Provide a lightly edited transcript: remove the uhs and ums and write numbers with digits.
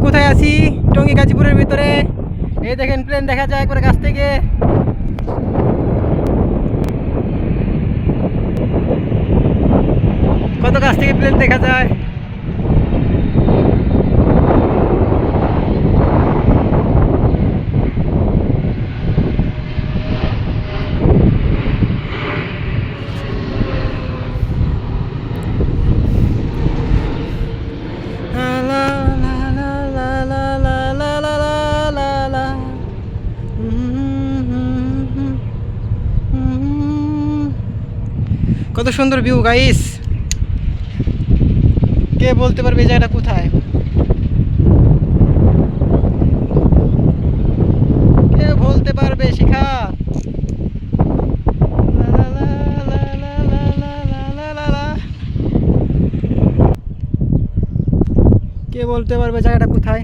কোথায় আছি? টঙ্গী গাজীপুরের ভিতরে। এই দেখেন প্লেন দেখা যায় করে কাছ থেকে। কত কাছ থেকে প্লেন দেখা যায়। কত সুন্দর ভিউ গাইস। কে বলতে পারবে এই জায়গাটা কোথায়? কে বলতে পারবে শিখা? কে বলতে পারবে জায়গাটা কোথায়?